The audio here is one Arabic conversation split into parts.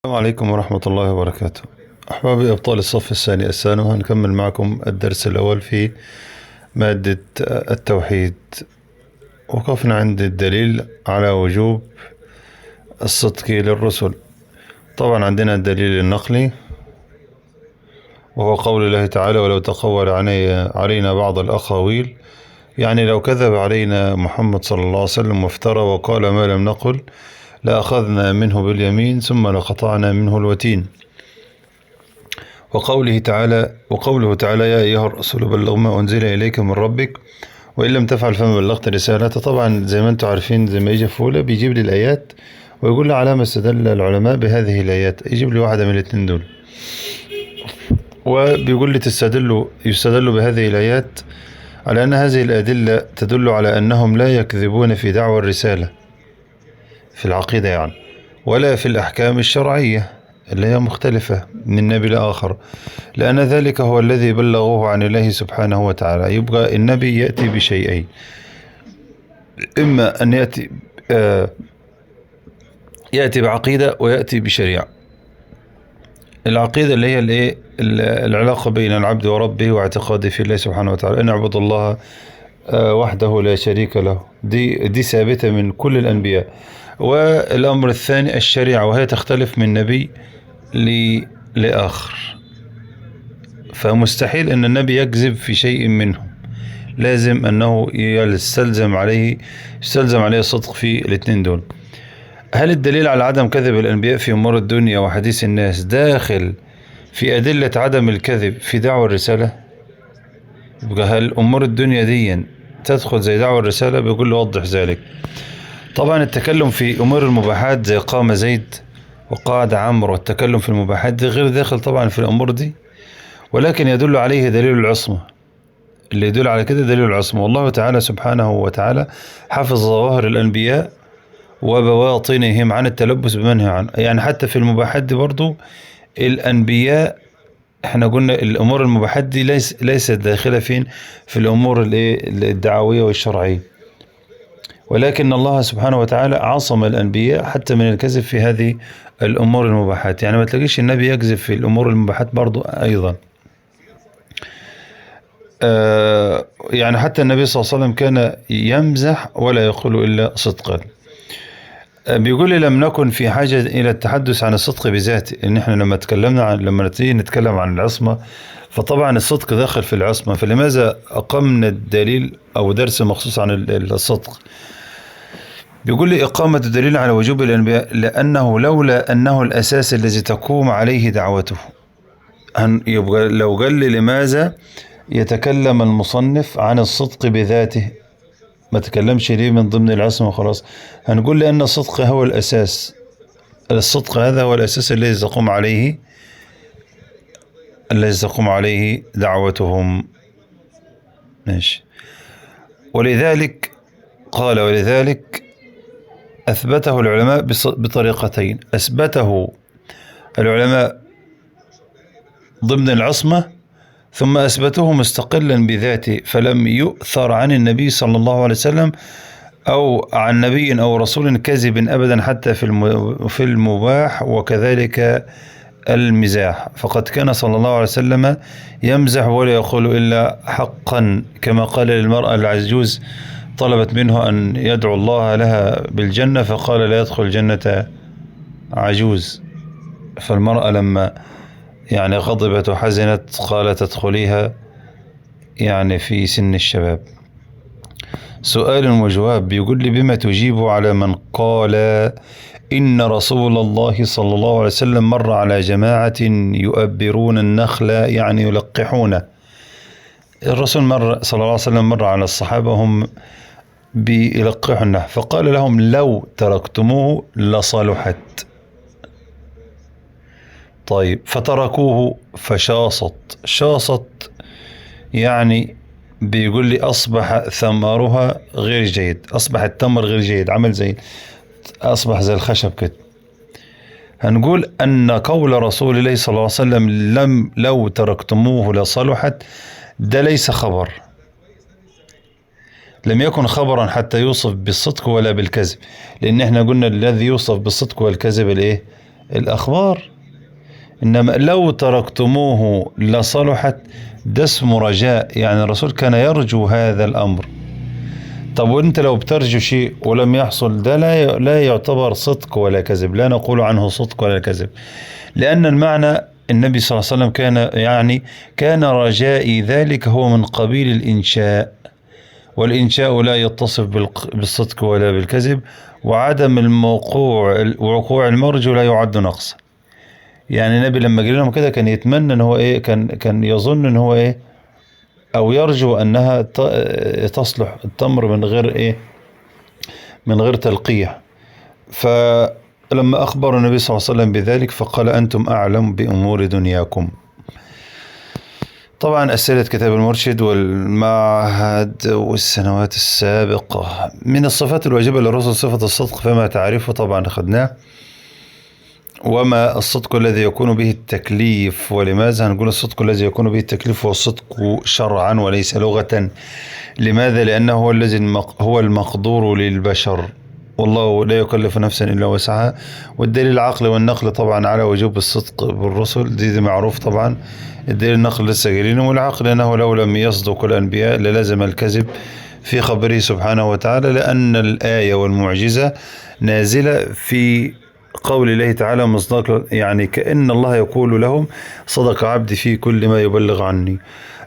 السلام عليكم ورحمة الله وبركاته. أحبابي أبطال الصف الثاني هنكمل معكم الدرس الأول في مادة التوحيد. وقفنا عند الدليل على وجوب الصدق للرسل. طبعا عندنا الدليل النقلي وهو قول الله تعالى: ولو تقول علينا بعض الأقاويل، يعني لو كذب علينا محمد صلى الله عليه وسلم وافترى وقال ما لم نقل لأخذنا منه باليمين ثم لقطعنا منه الوتين. وقوله تعالى: يا أيها الرسول بلغ ما أنزل إليك من ربك وإن لم تفعل فما بلغت رسالته. طبعا زي ما انتم عارفين، زي ما يجي في أولى بيجيب لي الآيات ويقول لي علامة استدل العلماء بهذه الآيات، يجيب لي واحدة من الاثنين دول، وبيقول لي يستدل بهذه الآيات على أن هذه الأدلة تدل على أنهم لا يكذبون في دعوى الرسالة في العقيدة يعني، ولا في الأحكام الشرعية اللي هي مختلفة من نبي لآخر، لأن ذلك هو الذي بلغوه عن الله سبحانه وتعالى. يبقى النبي يأتي بشيئين: إما أن يأتي بعقيدة ويأتي بشريعة. العقيدة اللي هي العلاقة بين العبد وربه واعتقاده في الله سبحانه وتعالى، أن اعبد الله وحده لا شريك له. دي ثابتة من كل الأنبياء. والأمر الثاني الشريعة، وهي تختلف من نبي لآخر، فمستحيل أن النبي يكذب في شيء منهم، لازم أنه يستلزم عليه الصدق في الاثنين دول. هل الدليل على عدم كذب الأنبياء في أمور الدنيا وحديث الناس داخل في أدلة عدم الكذب في دعوة الرسالة؟ يبقى هل أمور الدنيا دي تدخل زي دعوة الرسالة؟ بيقول له وضح ذلك. طبعا التكلم في أمور المباحات زي قام زيد وقعد عمرو، والتكلم في المباحات دي غير داخل طبعا في الأمور دي، ولكن يدل عليه دليل العصمة. اللي يدل على كده دليل العصمة، والله تعالى سبحانه وتعالى حفظ ظواهر الأنبياء وبواطنهم عن التلبس بمنهي عنه. يعني حتى في المباحات دي برضو الأنبياء، احنا قلنا الأمور المباحات دي ليست داخلة في الأمور الدعوية والشرعية، ولكن الله سبحانه وتعالى عصم الأنبياء حتى من الكذب في هذه الأمور المباحات. يعني ما تلاقيش النبي يكذب في الأمور المباحات برضو أيضا. يعني حتى النبي صلى الله عليه وسلم كان يمزح ولا يقول إلا صدقا. بيقول لي: لم نكن في حاجة إلى التحدث عن الصدق بذاته، إن إحنا لما نتيجي نتكلم عن العصمة، فطبعا الصدق داخل في العصمة. فلماذا أقمنا الدليل أو درس مخصوص عن الصدق؟ بيقول لي: إقامة الدليل على وجوب الأنبياء لأنه لولا أنه الأساس الذي تقوم عليه دعوته. يبقى لو قال لي لماذا يتكلم المصنف عن الصدق بذاته، ما تكلمش ليه من ضمن العصمة وخلاص؟ هنقول لأن الصدق هو الأساس. الصدق هذا هو الأساس الذي تقوم عليه دعوتهم. ماشي. ولذلك أثبته العلماء بطريقتين: أثبته العلماء ضمن العصمة، ثم أثبته مستقلا بذاته، فلم يؤثر عن النبي صلى الله عليه وسلم أو عن نبي أو رسول كذب أبدا، حتى في المباح وكذلك المزاح. فقد كان صلى الله عليه وسلم يمزح ولا يقول إلا حقا، كما قال للمرأة العجوز طلبت منه أن يدعو الله لها بالجنة، فقال: لا يدخل الجنة عجوز. فالمرأة لما يعني غضبت وحزنت قالت: ادخليها يعني في سن الشباب. سؤال وجواب. بيقول لي: بما تجيب على من قال إن رسول الله صلى الله عليه وسلم مر على جماعة يؤبرون النخل، يعني يلقحون. الرسول صلى الله عليه وسلم مر على الصحابة هم بيلقحوا النخل، فقال لهم: لو تركتموه لصلحت. طيب، فتركوه فشاصت، يعني بيقول لي أصبح ثمرها غير جيد، أصبح التمر غير جيد، أصبح زي الخشب كده. هنقول أن قول رسول الله صلى الله عليه وسلم لو تركتموه لصلحت، ده ليس خبر، لم يكن خبرا حتى يوصف بالصدق ولا بالكذب، لأن احنا قلنا الذي يوصف بالصدق والكذب الأخبار، إنما لو تركتموه لصلحت، ده اسمه رجاء، يعني الرسول كان يرجو هذا الأمر. طب وانت لو بترجو شيء ولم يحصل، ده لا يعتبر صدق ولا كذب، لا نقول عنه صدق ولا كذب، لأن المعنى النبي صلى الله عليه وسلم كان رجائي ذلك هو من قبيل الإنشاء، والإنشاء لا يتصف بالصدق ولا بالكذب، وعدم وقوع المرجو لا يعد نقصا. يعني النبي لما قال لهم كده كان يتمنى ان هو ايه، كان يظن ان هو ايه، او يرجو انها تصلح التمر من غير ايه، من غير تلقيح. فلما اخبر النبي صلى الله عليه وسلم بذلك فقال انتم اعلم بامور دنياكم. طبعا أسئلة كتاب المرشد والمعهد والسنوات السابقة. من الصفات الواجبة للرسل صفة الصدق، فما تعرفه طبعا أخذناه. وما الصدق الذي يكون به التكليف، ولماذا هنقول الصدق الذي يكون به التكليف هو الصدق شرعا وليس لغة؟ لماذا؟ لأنه هو المقدور للبشر، والله لا يكلف نفسا إلا وسعها. والدليل العقل والنقل طبعا على وجوب الصدق بالرسل، دي معروف طبعا. الدليل النقل لسه قايلينه، والعقل أنه لو لم يصدق الأنبياء للازم الكذب في خبره سبحانه وتعالى، لأن الآية والمعجزة نازلة في قول الله تعالى مصداق، يعني كأن الله يقول لهم صدق عبدي في كل ما يبلغ عني.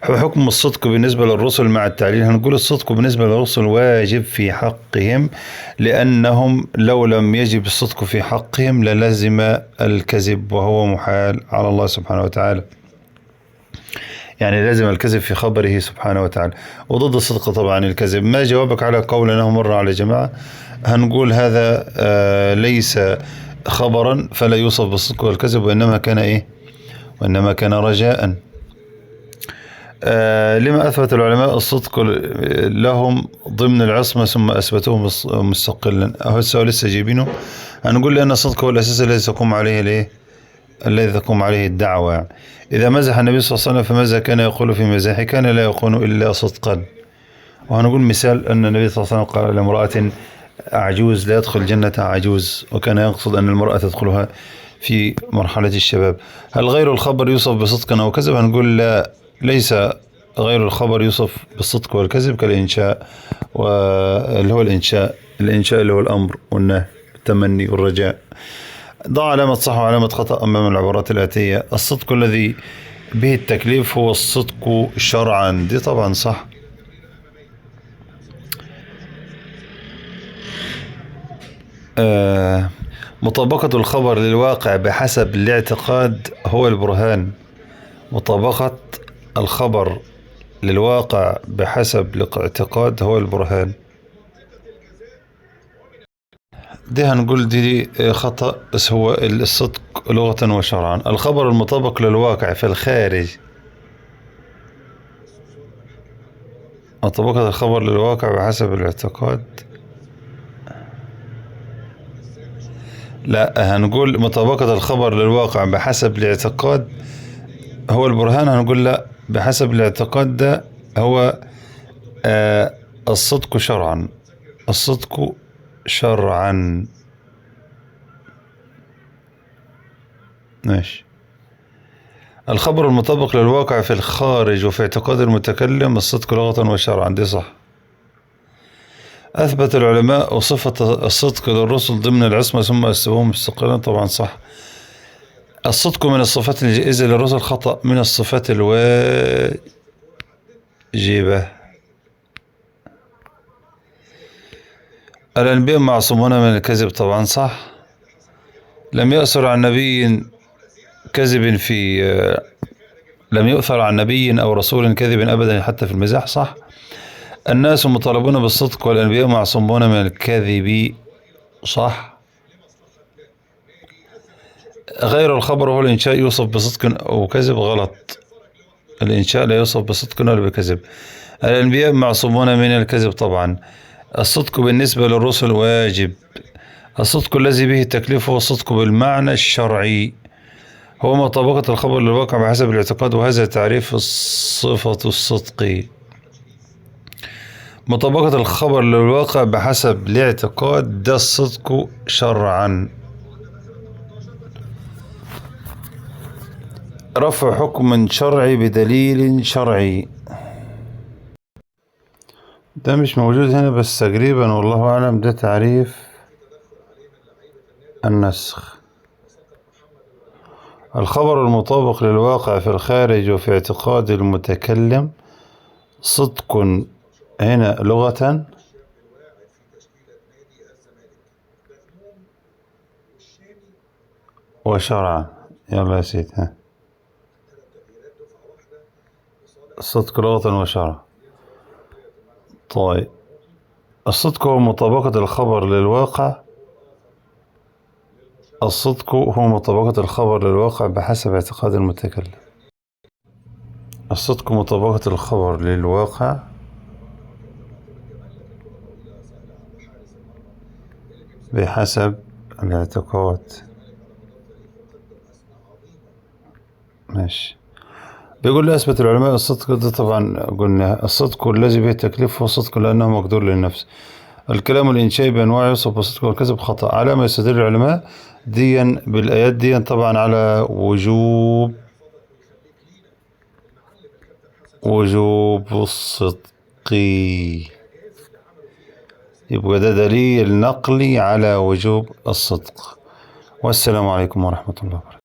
حكم الصدق بالنسبة للرسل مع التعليل، هنقول الصدق بالنسبة للرسل واجب في حقهم، لأنهم لو لم يجب الصدق في حقهم للزم الكذب، وهو محال على الله سبحانه وتعالى. يعني لازم الكذب في خبره سبحانه وتعالى. وضد الصدق طبعا الكذب. ما جوابك على قول أنه مر على جماعة؟ هنقول هذا ليس خبرا فلا يوصف بالصدق والكذب، وإنما كان إيه؟ وإنما كان رجاء. لما أثبت العلماء الصدق لهم ضمن العصمة ثم أثبتوه مستقلا؟ أهو السؤال لسه جايبينه. هنقول لأن الصدق هو الأساس الذي تقوم عليه الإيه؟ الذي تقوم عليه الدعوة. يعني إذا مزح النبي صلى الله عليه وسلم فماذا كان يقول في مزاحه؟ كان لا يقول إلا صدقا. وهنقول مثال أن النبي صلى الله عليه وسلم قال لامرأة عجوز لا يدخل جنة عجوز، وكان يقصد أن المرأة تدخلها في مرحلة الشباب. هل غير الخبر يوصف بصدق أو كذب؟ هنقول لا، ليس غير الخبر يوصف بالصدق والكذب، كالإنشاء، واللي هو الإنشاء اللي هو الأمر والنهي والتمني والرجاء. ضع علامة صح وعلامة خطأ أمام العبارات الآتية. الصدق الذي به التكليف هو الصدق شرعا، دي طبعا صح. مطابقة الخبر للواقع بحسب الاعتقاد هو البرهان. مطابقة الخبر للواقع بحسب الاعتقاد هو البرهان. دي هنقول دي خطأ، بس هو الصدق لغة وشرعا. الخبر المطابق للواقع في الخارج. مطابقة الخبر للواقع بحسب الاعتقاد، لا، هنقول مطابقة الخبر للواقع بحسب الاعتقاد هو البرهان. هنقول لا، بحسب الاعتقاد ده هو الصدق شرعا. الصدق شرعا ماشي. الخبر المطابق للواقع في الخارج وفي اعتقاد المتكلم الصدق لغة وشرعا، دي صح. أثبت العلماء صفة الصدق للرسل ضمن العصمة ثم أثبتوهم مستقلا، طبعا صح. الصدق من الصفات الجائزة للرسل، خطأ، من الصفات الواجبة. الأنبياء معصومون من الكذب، طبعا صح. لم يؤثر عن نبي كذب لم يؤثر عن نبي أو رسول كذب أبدا حتى في المزاح، صح. الناس مطالبون بالصدق والأنبياء معصومون من الكذب، صح. غير الخبر هو الإنشاء يوصف بصدق أو كذب، غلط. الإنشاء لا يوصف بصدق ولا بكذب. الأنبياء معصومون من الكذب، طبعا. الصدق بالنسبة للرسل واجب. الصدق الذي به التكليف هو الصدق بالمعنى الشرعي، هو مطابقة الخبر للواقع بحسب الاعتقاد، وهذا تعريف صفة الصدق. مطابقة الخبر للواقع بحسب الاعتقاد ده الصدق شرعا. رفع حكم شرعي بدليل شرعي. ده مش موجود هنا بس تقريبا والله أعلم ده تعريف النسخ. الخبر المطابق للواقع في الخارج وفي اعتقاد المتكلم صدق هنا لغة وشرعا. يلا يا سيدي، ها. الصدق لغة وشرعا. طيب، الصدق هو مطابقة الخبر للواقع. الصدق هو مطابقة الخبر للواقع بحسب اعتقاد المتكلم. الصدق مطابقة الخبر للواقع بحسب الاعتقاد. ماشي. بيقول لي أثبت العلماء الصدق، ده طبعا قلنا الصدق الذي به التكليف هو صدق لأنه مقدور للنفس. الكلام الإنشائي بأنواعه يوصف بالصدق والكذب خطأ. على ما يستدل العلماء ديا بالآيات ديا طبعا على وجوب الصدق، يبقى ده دليل نقلي على وجوب الصدق. والسلام عليكم ورحمة الله وبركاته.